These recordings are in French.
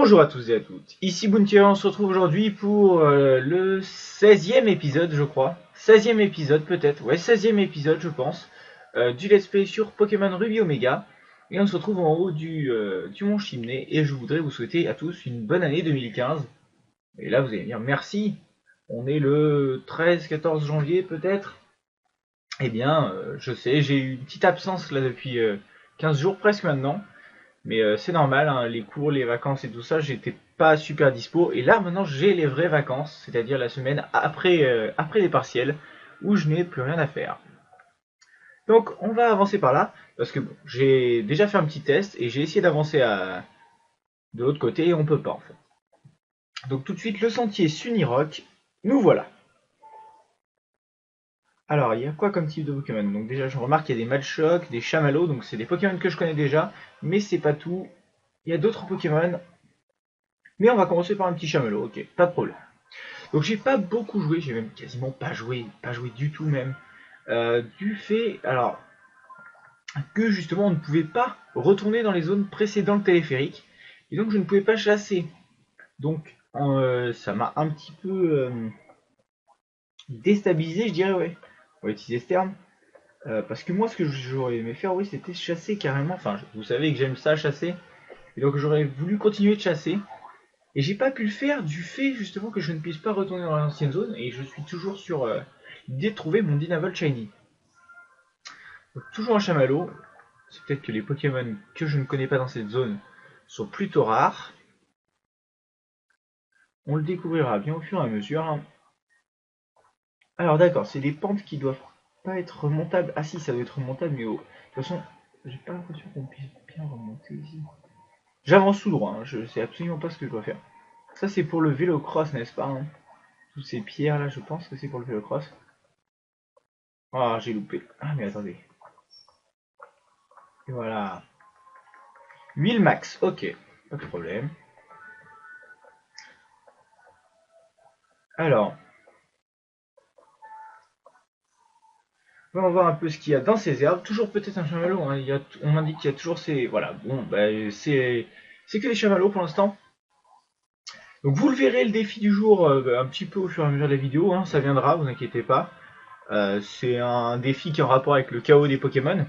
Bonjour à tous et à toutes, ici Bounty, on se retrouve aujourd'hui pour le 16e épisode je crois. 16e épisode peut-être, ouais 16e épisode je pense, du let's play sur Pokémon Ruby Omega. Et on se retrouve en haut du mont Chimney et je voudrais vous souhaiter à tous une bonne année 2015. Et là vous allez me dire merci, on est le 13-14 janvier peut-être. Eh bien je sais, j'ai eu une petite absence là depuis 15 jours presque maintenant. Mais c'est normal, hein, les cours, les vacances et tout ça, j'étais pas super dispo. Et là, maintenant, j'ai les vraies vacances, c'est-à-dire la semaine après les partiels, où je n'ai plus rien à faire. Donc, on va avancer par là, parce que bon, j'ai déjà fait un petit test, et j'ai essayé d'avancer de l'autre côté, et on peut pas, en fait. Donc, tout de suite, le sentier Sunirock, nous voilà. Alors, il y a quoi comme type de Pokémon? Donc déjà, je remarque qu'il y a des Machoke, des Chamallow, donc c'est des Pokémon que je connais déjà, mais c'est pas tout. Il y a d'autres Pokémon. Mais on va commencer par un petit chamelot, ok, pas de problème. Donc j'ai pas beaucoup joué, j'ai même quasiment pas joué du tout même. Du fait, alors, que justement on ne pouvait pas retourner dans les zones précédentes téléphériques. Et donc je ne pouvais pas chasser. Donc ça m'a un petit peu déstabilisé, je dirais, ouais. On va utiliser ce terme. Parce que moi ce que j'aurais aimé faire, oui, c'était chasser carrément. Enfin, vous savez que j'aime ça, chasser. Et donc j'aurais voulu continuer de chasser. Et j'ai pas pu le faire du fait justement que je ne puisse pas retourner dans l'ancienne zone et je suis toujours sur l'idée de trouver mon Dinavol Shiny. Donc, toujours un chamallow. C'est peut-être que les Pokémon que je ne connais pas dans cette zone sont plutôt rares. On le découvrira bien au fur et à mesure. Alors d'accord, c'est des pentes qui doivent pas être remontables. Ah si, ça doit être remontable, mais de toute façon, j'ai pas l'impression qu'on puisse bien remonter ici. J'avance tout droit, hein. Je sais absolument pas ce que je dois faire. Ça c'est pour le vélo-cross, n'est-ce pas, hein? Toutes ces pierres là, je pense que c'est pour le vélo-cross. Ah, j'ai loupé. Ah, mais attendez. Et voilà. 8 max, ok. Pas de problème. Alors, on va voir un peu ce qu'il y a dans ces herbes. Toujours peut-être un chamallow. Hein. On m'indique qu'il y a toujours ces... Voilà, bon, bah, c'est que les chamallows pour l'instant. Donc vous le verrez, le défi du jour, un petit peu au fur et à mesure de la vidéo. Hein, ça viendra, vous inquiétez pas. C'est un défi qui est en rapport avec le chaos des Pokémon.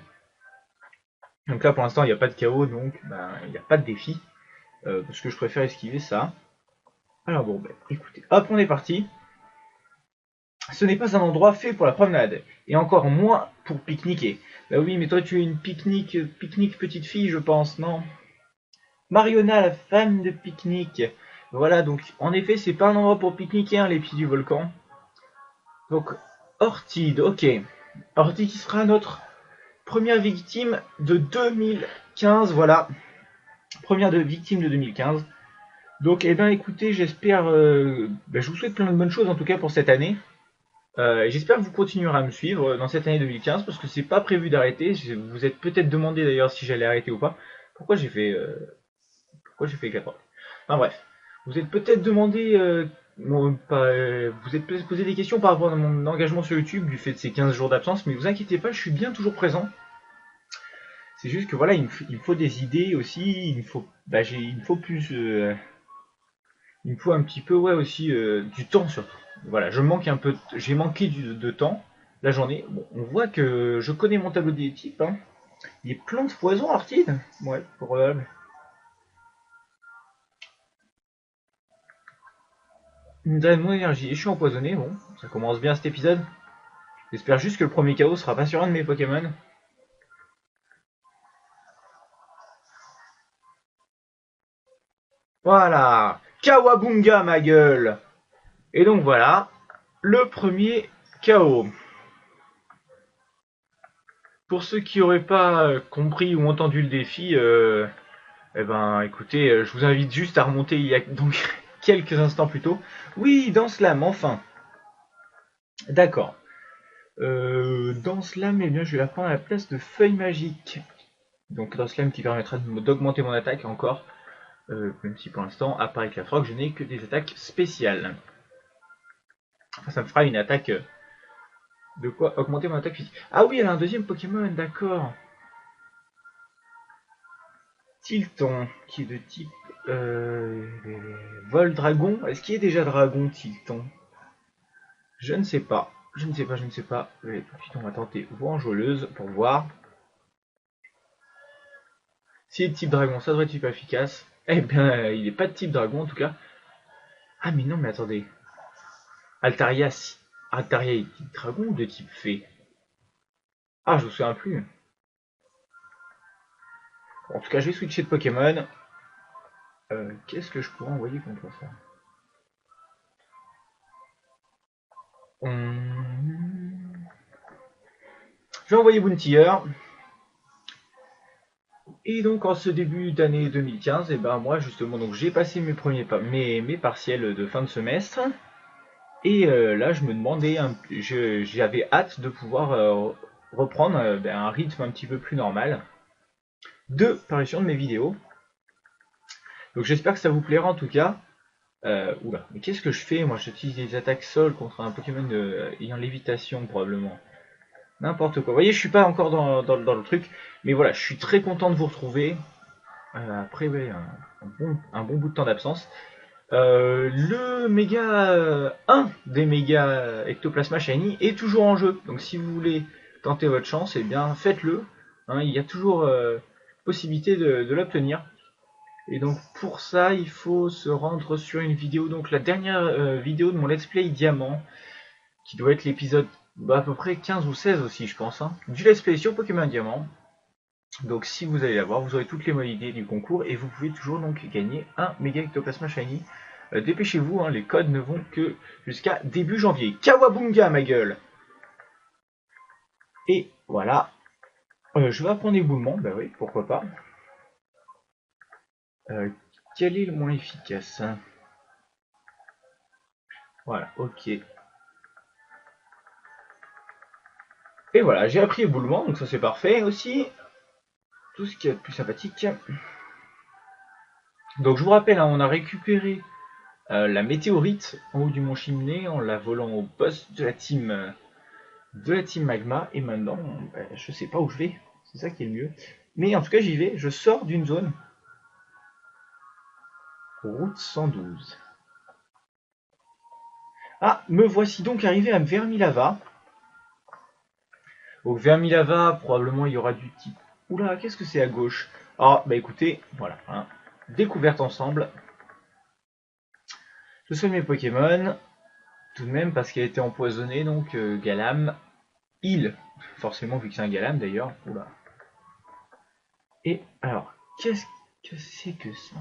Donc là, pour l'instant, il n'y a pas de chaos, donc ben, il n'y a pas de défi. Parce que je préfère esquiver ça. Alors bon, ben, écoutez, hop, on est parti. Ce n'est pas un endroit fait pour la promenade, et encore moins pour pique-niquer. Bah oui, mais toi tu es une pique-nique petite fille, je pense, non? Mariona, la fan de pique-nique. Voilà, donc en effet, c'est pas un endroit pour pique-niquer, hein, les pieds du volcan. Donc, Ortide, ok. Ortide qui sera notre première victime de 2015, voilà. Première victime de 2015. Donc, eh ben écoutez, j'espère... je vous souhaite plein de bonnes choses, en tout cas, pour cette année. J'espère que vous continuerez à me suivre dans cette année 2015 parce que c'est pas prévu d'arrêter. Vous êtes peut-être demandé d'ailleurs si j'allais arrêter ou pas. Pourquoi j'ai fait 4 heures. Enfin bref, vous êtes peut-être demandé, vous êtes peut-être posé des questions par rapport à mon engagement sur YouTube du fait de ces 15 jours d'absence, mais vous inquiétez pas, je suis bien toujours présent. C'est juste que voilà, il me faut des idées aussi, il me faut plus, il me faut un petit peu ouais aussi du temps surtout. Voilà, j'ai manqué de temps la journée. Bon, on voit que je connais mon tableau des types. Hein. Il y a plein de poisons Artide. Ouais, probable. Il me donne mon énergie et je suis empoisonné. Bon, ça commence bien cet épisode. J'espère juste que le premier KO sera pas sur un de mes Pokémon. Voilà, Kawabunga ma gueule. Et donc voilà, le premier KO. Pour ceux qui n'auraient pas compris ou entendu le défi, eh ben, écoutez, je vous invite juste à remonter il y a donc quelques instants plus tôt. Oui, dans Slam, enfin. D'accord. Dans Slam, eh bien, je vais la prendre à la place de Feuille Magique. Donc dans Slam qui permettra d'augmenter mon attaque encore. Même si pour l'instant, à part avec la frogue, je n'ai que des attaques spéciales. Enfin, ça me fera une attaque... de quoi augmenter mon attaque physique. Ah oui, elle a un deuxième Pokémon, d'accord. Tilton, qui est de type Vol dragon. Est-ce qu'il y a déjà dragon Tilton? Je ne sais pas. Je ne sais pas, je ne sais pas. Allez, tout de suite, on va tenter voile pour voir. Si est de type dragon, ça devrait être super efficace. Eh bien, il n'est pas de type dragon en tout cas. Ah mais non, mais attendez. Altaria, si... Altaria est de type dragon ou de type fée? Ah, je me souviens plus. Bon, en tout cas, je vais switcher de Pokémon. Qu'est-ce que je pourrais envoyer contre ça? Je vais envoyer Bountier. Et donc en ce début d'année 2015, et ben moi justement donc j'ai passé mes partiels de fin de semestre. Et là je me demandais, j'avais hâte de pouvoir reprendre un rythme un petit peu plus normal de parution de mes vidéos. Donc j'espère que ça vous plaira en tout cas. Oula, mais qu'est-ce que je fais? Moi j'utilise des attaques sol contre un Pokémon ayant lévitation probablement. N'importe quoi. Vous voyez, je suis pas encore dans le truc. Mais voilà, je suis très content de vous retrouver. Après, ouais, un bon bout de temps d'absence. Le méga 1 des méga Ectoplasma Shiny est toujours en jeu. Donc si vous voulez tenter votre chance, eh bien faites-le. Hein, il y a toujours possibilité de l'obtenir. Et donc pour ça, il faut se rendre sur une vidéo. Donc la dernière vidéo de mon Let's Play Diamant, qui doit être l'épisode à peu près 15 ou 16 aussi, je pense, hein, du Let's Play sur Pokémon Diamant. Donc si vous allez la voir, vous aurez toutes les modalités du concours et vous pouvez toujours donc gagner un méga Ectoplasma Shiny. Dépêchez-vous, hein, les codes ne vont que jusqu'à début janvier. Kawabunga, ma gueule! Et voilà. Je vais apprendre éboulement, bah oui, pourquoi pas. Quel est le moins efficace? Voilà, ok. Et voilà, j'ai appris éboulement, donc ça c'est parfait aussi. Tout ce qui est plus sympathique. Donc je vous rappelle, hein, on a récupéré la météorite en haut du mont Chimney en la volant au boss de la team Magma. Et maintenant, je sais pas où je vais. C'est ça qui est le mieux. Mais en tout cas, j'y vais. Je sors d'une zone. Route 112. Ah, me voici donc arrivé à Vermilava. Donc Vermilava, probablement il y aura du type... Oula, qu'est-ce que c'est à gauche? Ah, bah écoutez, voilà. Hein. Découverte ensemble. Je soigne mes Pokémon. Tout de même, parce qu'elle a été empoisonnée, donc Galam. Il, forcément, vu que c'est un Galam d'ailleurs. Oula. Et alors, qu'est-ce que c'est que ça?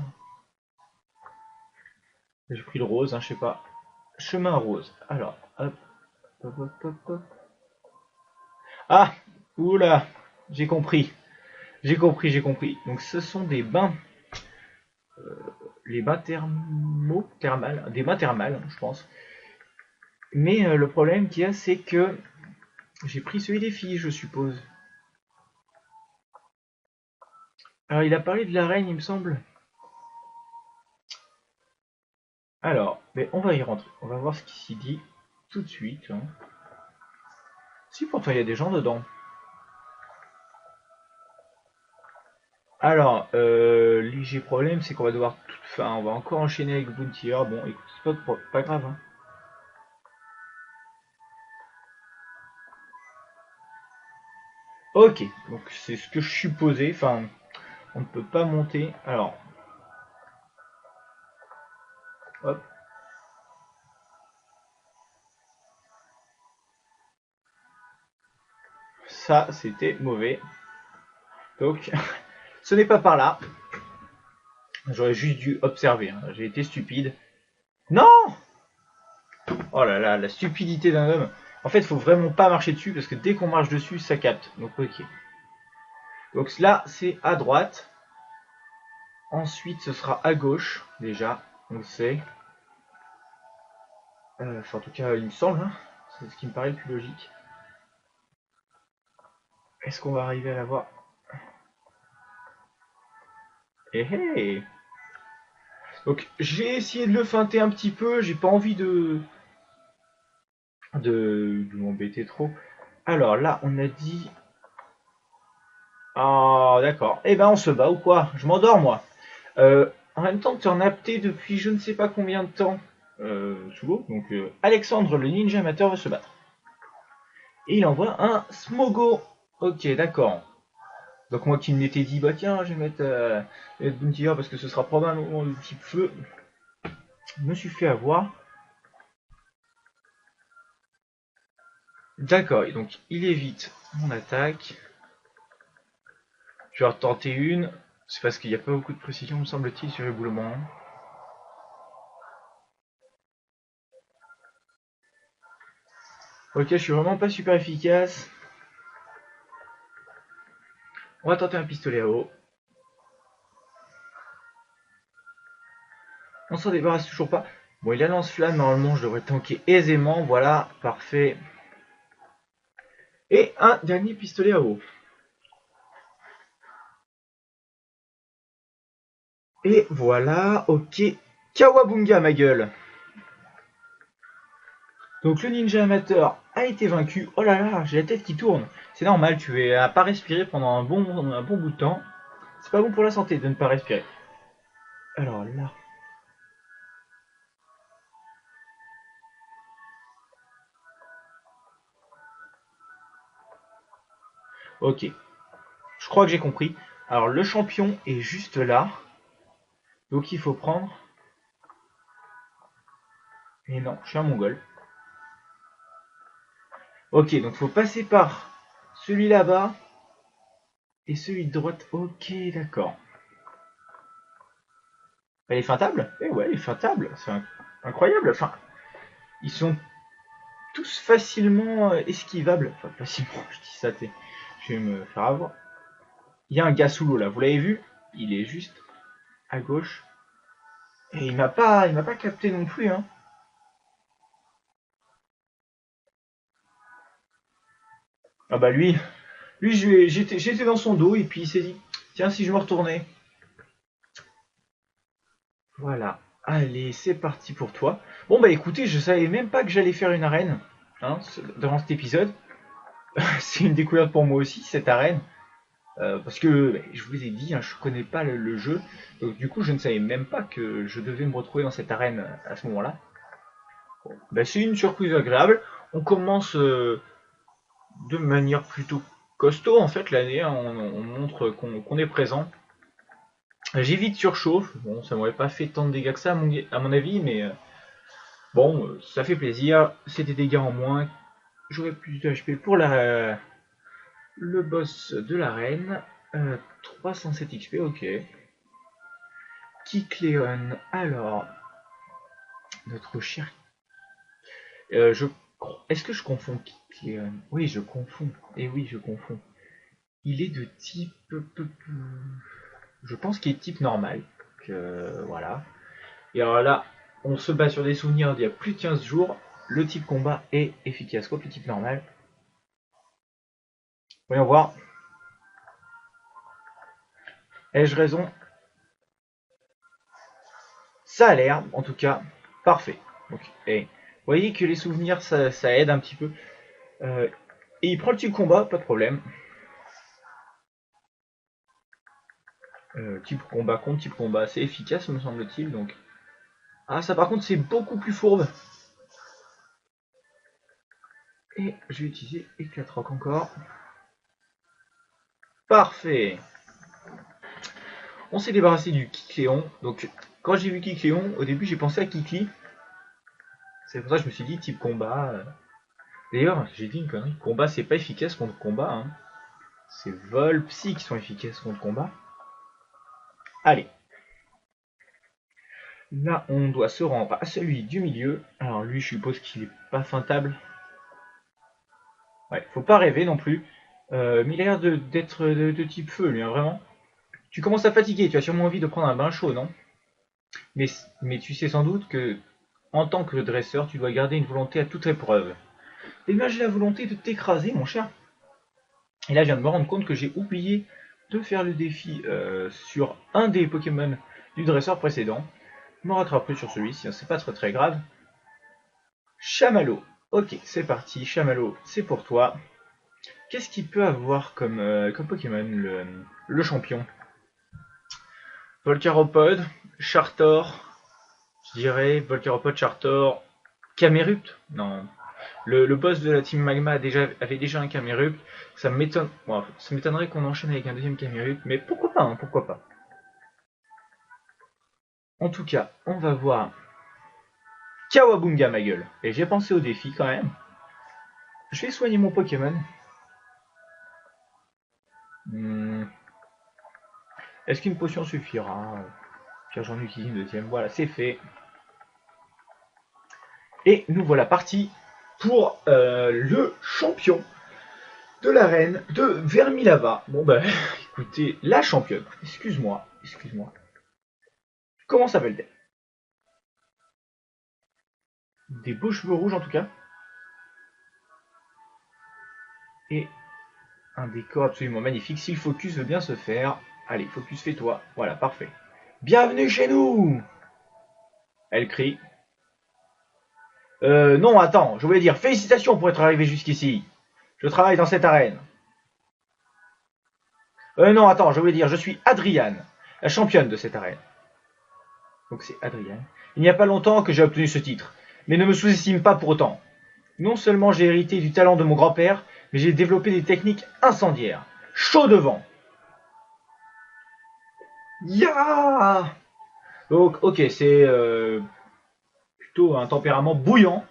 J'ai pris le rose, hein, je sais pas. Chemin rose. Alors, hop, hop, hop, hop, hop. Ah, oula, j'ai compris. J'ai compris, j'ai compris. Donc ce sont des bains, les bains thermales, des bains thermales, je pense. Mais le problème qu'il y a, c'est que j'ai pris celui des filles, je suppose. Alors il a parlé de la reine, il me semble. Alors, mais on va y rentrer. On va voir ce qui s'y dit tout de suite. Hein. Si pourtant il y a des gens dedans. Alors, léger problème, c'est qu'on va devoir enfin, on va encore enchaîner avec Bounty. Bon, écoute, c'est pas grave. Hein. Ok, donc c'est ce que je supposais. Enfin, on ne peut pas monter. Alors, hop. Ça, c'était mauvais. Donc, ce n'est pas par là. J'aurais juste dû observer. Hein. J'ai été stupide. Non! Oh là là, la stupidité d'un homme. En fait, il faut vraiment pas marcher dessus parce que dès qu'on marche dessus, ça capte. Donc, ok. Donc là, c'est à droite. Ensuite, ce sera à gauche. Déjà, on le sait. Enfin, en tout cas, il me semble. Hein. C'est ce qui me paraît le plus logique. Est-ce qu'on va arriver à la voir? Eh hey! Donc, j'ai essayé de le feinter un petit peu. J'ai pas envie de m'embêter trop. Alors là, on a dit... Ah, d'accord. Eh ben, on se bat ou quoi? Je m'endors, moi. en même temps, tu es en apté depuis je ne sais pas combien de temps sous l'eau. Donc Alexandre, le ninja amateur, va se battre. Et il envoie un Smogo. Ok, d'accord. Donc moi qui m'étais dit, bah tiens, je vais mettre Bounty parce que ce sera probablement le type feu. Je me suis fait avoir. D'accord, et donc il évite mon attaque. Je vais en tenter une. C'est parce qu'il n'y a pas beaucoup de précision, me semble-t-il, sur éboulement. Ok, je suis vraiment pas super efficace. On va tenter un pistolet à eau. On s'en débarrasse toujours pas. Bon, il a lance-flamme, normalement je devrais tanker aisément. Voilà, parfait. Et un dernier pistolet à eau. Et voilà, ok. Kawabunga, ma gueule. Donc le ninja amateur a été vaincu. Oh là là, j'ai la tête qui tourne. C'est normal, tu n'as pas respiré pendant un bon bout de temps. C'est pas bon pour la santé de ne pas respirer. Alors là. Ok. Je crois que j'ai compris. Alors le champion est juste là. Donc il faut prendre. Et non, je suis un mongol. Ok, donc il faut passer par celui là-bas. Et celui de droite. Ok, d'accord. Elle est feintable? Eh ouais, elle est feintable. C'est incroyable. Enfin, ils sont tous facilement esquivables. Enfin, facilement, je dis ça, je vais me faire avoir. Il y a un gars sous l'eau là, vous l'avez vu? Il est juste à gauche. Et il m'a pas capté non plus, hein. Ah bah lui j'étais dans son dos et puis il s'est dit, tiens si je me retournais. Voilà. Allez, c'est parti pour toi. Bon bah écoutez, je savais même pas que j'allais faire une arène, hein, dans cet épisode. C'est une découverte pour moi aussi, cette arène. Parce que je vous ai dit, hein, je connais pas le jeu. Donc du coup, je ne savais même pas que je devais me retrouver dans cette arène à ce moment-là. Bon, bah, c'est une surprise agréable. On commence de manière plutôt costaud en fait l'année. Hein, on montre qu'on est présent. J'ai vite surchauffe. Bon, ça m'aurait pas fait tant de dégâts que ça à mon avis, mais bon, ça fait plaisir. C'est des dégâts en moins. J'aurais plus de HP pour le boss de l'arène. 307 XP, ok. Kikleon, alors, notre cher. Je... Est-ce que je confonds Kikleon? Oui, je confonds. Et oui, je confonds. Il est de type. Je pense qu'il est type normal. Voilà. Et alors là, on se bat sur des souvenirs d'il y a plus de 15 jours. Le type combat est efficace contre le type normal. Voyons voir. Ai-je raison? Ça a l'air, en tout cas, parfait. Donc, vous voyez que les souvenirs, ça aide un petit peu. Et il prend le type combat, pas de problème. Type combat contre type combat, c'est efficace, me semble-t-il. Donc, ah, ça par contre, c'est beaucoup plus fourbe. Et je vais utiliser éclat rock encore. Parfait. On s'est débarrassé du Kikléon. Donc, quand j'ai vu Kikléon, au début, j'ai pensé à Kikli. C'est pour ça que je me suis dit type combat. D'ailleurs, j'ai dit une connerie. Combat, c'est pas efficace contre combat. Hein. C'est vol, psy qui sont efficaces contre combat. Allez. Là, on doit se rendre à celui du milieu. Alors lui, je suppose qu'il est pas feintable. Ouais, faut pas rêver non plus. Mais il a l'air d'être de type feu, lui, hein, vraiment. Tu commences à fatiguer, tu as sûrement envie de prendre un bain chaud, non? mais tu sais sans doute que, en tant que dresseur, tu dois garder une volonté à toute épreuve. Et là, j'ai la volonté de t'écraser, mon cher. Et là, je viens de me rendre compte que j'ai oublié de faire le défi sur un des Pokémon du dresseur précédent. Je me rattraperai sur celui-ci, hein, c'est pas très grave. Chamallow. Ok, c'est parti. Chamallow, c'est pour toi. Qu'est-ce qu'il peut avoir comme Pokémon, le champion? Volcaropode. Chartor, je dirais, Volcaropod, Chartor, Camerupt. Non. Le boss de la team Magma avait déjà un Camerupt. Ça m'étonnerait qu'on enchaîne avec un deuxième Camerupt, mais pourquoi pas, hein, pourquoi pas. En tout cas, on va voir Kawabunga, ma gueule. Et j'ai pensé au défi quand même. Je vais soigner mon Pokémon. Est-ce qu'une potion suffira? Car j'en utilise une deuxième. Voilà, c'est fait. Et nous voilà partis pour le champion de l'arène de Vermilava. Bon bah, écoutez, la championne. Excuse-moi. Comment s'appelle-t-elle? Des beaux cheveux rouges en tout cas. Et un décor absolument magnifique. Si le focus veut bien se faire. Allez, focus, fais-toi. Voilà, parfait. Bienvenue chez nous! Elle crie. Non, attends, je voulais dire félicitations pour être arrivé jusqu'ici. Je travaille dans cette arène. Non, attends, je voulais dire, je suis Adriane, la championne de cette arène. Donc c'est Adriane. Il n'y a pas longtemps que j'ai obtenu ce titre, mais ne me sous-estime pas pour autant. Non seulement j'ai hérité du talent de mon grand-père, mais j'ai développé des techniques incendiaires. Chaud devant. Ya. Donc, ok, c'est plutôt un tempérament bouillant.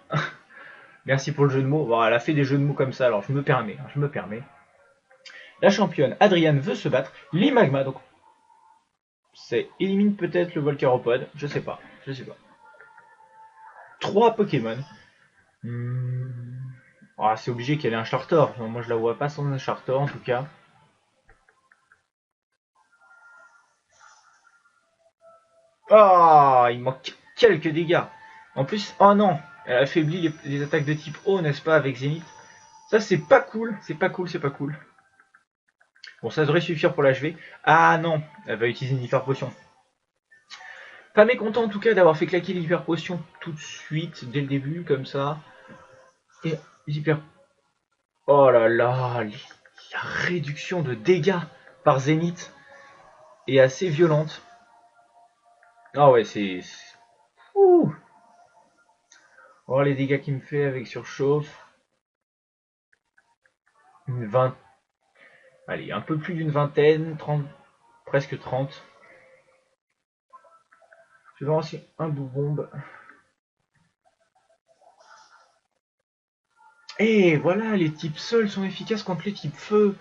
Merci pour le jeu de mots. Bon, elle a fait des jeux de mots comme ça, alors je me permets. La championne Adriane veut se battre. L'Imagma, donc c'est élimine peut-être le Volcaropod, je sais pas. 3 Pokémon. Ah, c'est obligé qu'elle ait un Chartor. Moi je la vois pas sans un Chartor en tout cas. Ah, il manque quelques dégâts. En plus, oh non, elle affaiblit les attaques de type eau, n'est-ce pas, avec Zénith. Ça c'est pas cool. Bon, ça devrait suffire pour l'achever. Ah non, elle va utiliser une hyper potion. Pas mécontent en tout cas d'avoir fait claquer l'hyper potion tout de suite, dès le début, comme ça. Et hyper... Oh là là, la réduction de dégâts par Zénith est assez violente. Ah ouais, c'est... Ouh. Oh, les dégâts qu'il me fait avec surchauffe. Une 20... Allez, un peu plus d'une vingtaine, 30... presque 30. Je vais lancer un bout-bombe. Et voilà, les types sol sont efficaces contre les types feu.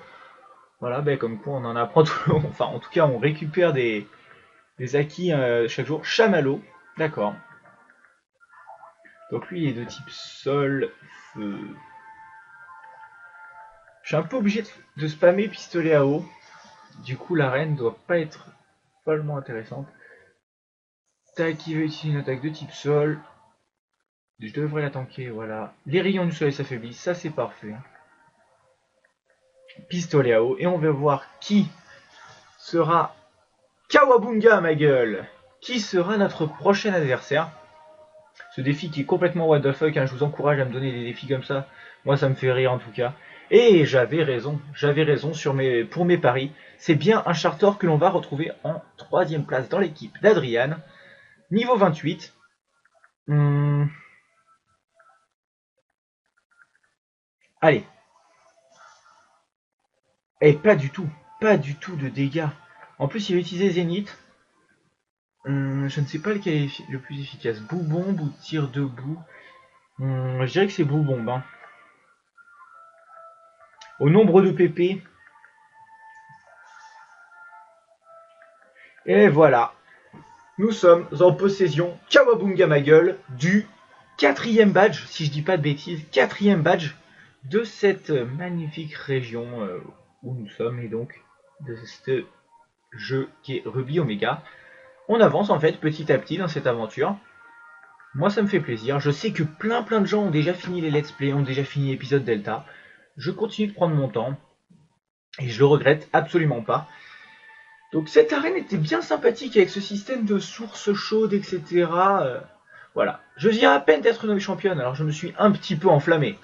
Voilà, ben comme quoi on en apprend tout. Enfin, en tout cas, on récupère des acquis chaque jour. Chamallow, d'accord. Donc lui, il est de type sol, feu. Je suis un peu obligé de spammer pistolet à eau. Du coup, l'arène doit pas être follement intéressante. Tac, il va utiliser une attaque de type sol. Je devrais la tanker, voilà. Les rayons du soleil s'affaiblissent, ça c'est parfait. Pistolet à eau, et on va voir qui sera Kawabunga, ma gueule. Qui sera notre prochain adversaire? Ce défi qui est complètement what the fuck, hein, je vous encourage à me donner des défis comme ça. Moi ça me fait rire en tout cas. Et j'avais raison pour mes paris. C'est bien un Chartor que l'on va retrouver en 3ème place dans l'équipe d'Adriane. Niveau 28. Allez. Et pas du tout de dégâts. En plus il va utiliser Zénith. Je ne sais pas lequel est le plus efficace. Boubombe ou tir debout. Je dirais que c'est Boubombe. Hein. Au nombre de PP. Et voilà. Nous sommes en possession, Kawabunga ma gueule, du 4ème badge, si je dis pas de bêtises, 4ème badge de cette magnifique région où nous sommes, et donc de ce jeu qui est Ruby Omega. On avance en fait petit à petit dans cette aventure. Moi ça me fait plaisir, je sais que plein de gens ont déjà fini les let's play, ont déjà fini l'épisode Delta. Je continue de prendre mon temps, et je le regrette absolument pas. Donc cette arène était bien sympathique avec ce système de sources chaudes, etc. Voilà. Je viens à peine d'être nommé championne, alors je me suis un petit peu enflammé.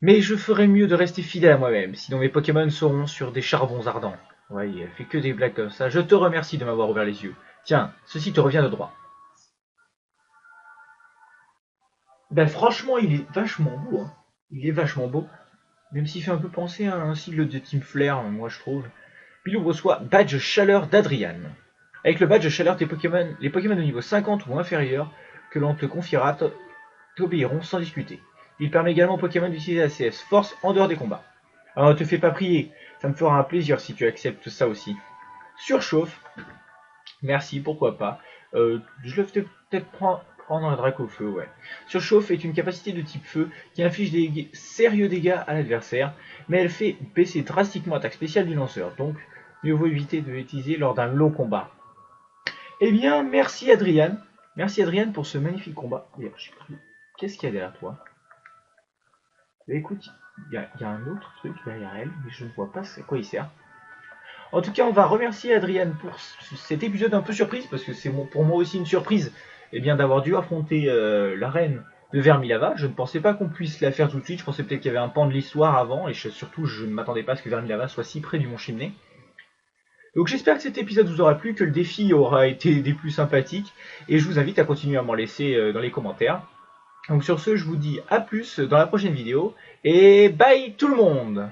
Mais je ferais mieux de rester fidèle à moi-même, sinon mes Pokémon seront sur des charbons ardents. Ouais, elle fait que des blagues comme ça. Je te remercie de m'avoir ouvert les yeux. Tiens, ceci te revient de droit. Ben franchement, il est vachement beau. Hein. Il est vachement beau. Même s'il fait un peu penser à un sigle de Team Flare, moi je trouve. Pilou reçoit badge chaleur d'Adrian. Avec le badge chaleur, les Pokémon de niveau 50 ou inférieur que l'on te confiera t'obéiront sans discuter. Il permet également aux Pokémon d'utiliser la CS Force en dehors des combats. Alors ne te fais pas prier, ça me fera un plaisir si tu acceptes ça aussi. Surchauffe, merci, pourquoi pas. Je le fais peut-être prendre un Dracofeu, ouais. Surchauffe est une capacité de type feu qui inflige des sérieux dégâts à l'adversaire, mais elle fait baisser drastiquement l'attaque spéciale du lanceur, donc mieux vaut éviter de l'utiliser lors d'un long combat. Eh bien, merci Adrien. Merci Adrien pour ce magnifique combat. Qu'est-ce qu'il y a derrière toi? Écoute, il y a un autre truc derrière elle, mais je ne vois pas à quoi il sert. En tout cas, on va remercier Adrien pour cet épisode un peu surprise, parce que c'est pour moi aussi une surprise d'avoir dû affronter la reine de Vermilava. Je ne pensais pas qu'on puisse la faire tout de suite, je pensais peut-être qu'il y avait un pan de l'histoire avant, et surtout je ne m'attendais pas à ce que Vermilava soit si près du Mont Chimney. Donc j'espère que cet épisode vous aura plu, que le défi aura été des plus sympathiques, et je vous invite à continuer à m'en laisser dans les commentaires. Donc sur ce, je vous dis à plus dans la prochaine vidéo, et bye tout le monde!